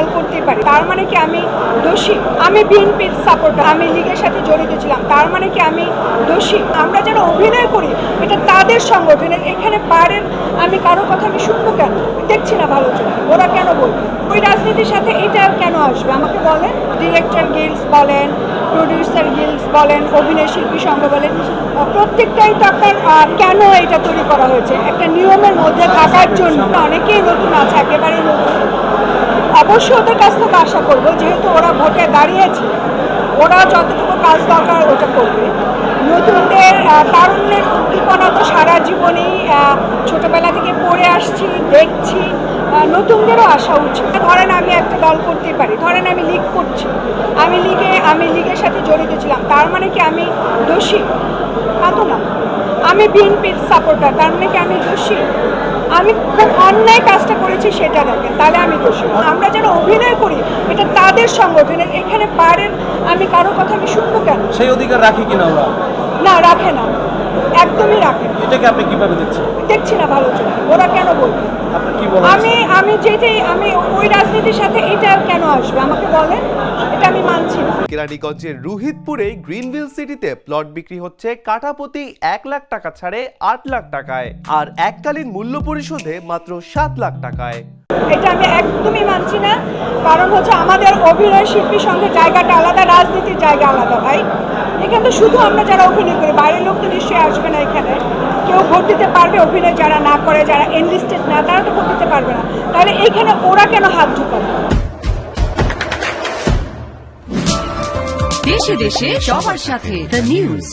দল করতেই পারি, তার মানে কি আমি দোষী? আমি বিএনপির সাপোর্টার, আমি লীগের সাথে জড়িত ছিলাম, তার মানে কি আমি দোষী? আমরা যারা অভিনয় করি এটা তাদের সংগঠনের, এখানে বারের আমি কারো কথা আমি শুনবো কেন? দেখছি না ভালো জন্য, ওরা কেন বলবে? ওই রাজনীতির সাথে এটা কেন আসবে আমাকে বলেন। ডিরেক্টর গিল্ডস বলেন, প্রডিউসার গিল্ডস বলেন, অভিনয় শিল্পী সংঘ বলেন, প্রত্যেকটাই তো আপনার কেন এটা তৈরি করা হয়েছে একটা নিয়মের মধ্যে থাকার জন্য। অনেকেই নতুন আছে, একেবারেই নতুন। অবশ্যই ওদের কাছ থেকে আশা করবো, যেহেতু ওরা ভোটে দাঁড়িয়েছে, ওরা যতটুকু কাজ দরকার ওটা করবে। নতুনদের তারুণ্যের উদ্দীপনা তো সারা জীবনেই ছোটবেলা থেকে পড়ে আসছি, দেখছি। নতুনদেরও আসা উচিত। ধরেন আমি একটা দল করতেই পারি, ধরেন আমি লীগ করছি, আমি লীগের সাথে জড়িত ছিলাম, তার মানে কি আমি দোষী? তা তো না। আমি বিএনপির সাপোর্টার, তার মানে কি আমি দোষী? আমি খুব অন্যায় কাজটা করেছি সেটা দেখেন, তাহলে আমি দোষী? আমরা যারা অভিনয় করি এটা তাদের সংগঠনের, এখানে বারের আমি কারো কথা আমি শুনবো কেন? সেই অধিকার রাখি কিনা ওরা? না, রাখে না, একদমই রাখে না। এটাকে আপনি কিভাবে দেখছেন? দেখছি না ভালো জন্য, ওরা কেন বলবে? আপনি কি বলেন? আমি ওই রাজনীতির সাথে এটা কেন আসবে আমাকে বলেন, এটা আমি মানছি না। কেরানীগঞ্জের রুহিতপুরে গ্রিনভিল সিটিতে প্লট বিক্রি হচ্ছে কাঠাপ্রতি 1 লাখ টাকা ছাড়ে 8 লাখ টাকায়, আর এককালীন মূল্য পরিশোধে মাত্র 7 লাখ টাকায়। এটা আমি একদমই মানছি না। কারণ হচ্ছে আমাদের অভিনয় শিল্পীর সঙ্গে জায়গাটা আলাদা, রাজনীতির জায়গা আলাদা ভাই। এখানে তো শুধু আমরা যারা অভিনয় করি, বাইরের লোক তো নিশ্চয়ই আসবে না এখানে। কেউ ভোট দিতে পারবে? অভিনয় যারা না করে, যারা এনলিস্টেড না, তারা তো ভোট দিতে পারবে না। তাহলে এইখানে ওরা কেন হাত ঢুকাবে? দেশে দেশে সবার সাথে দ্য নিউজ।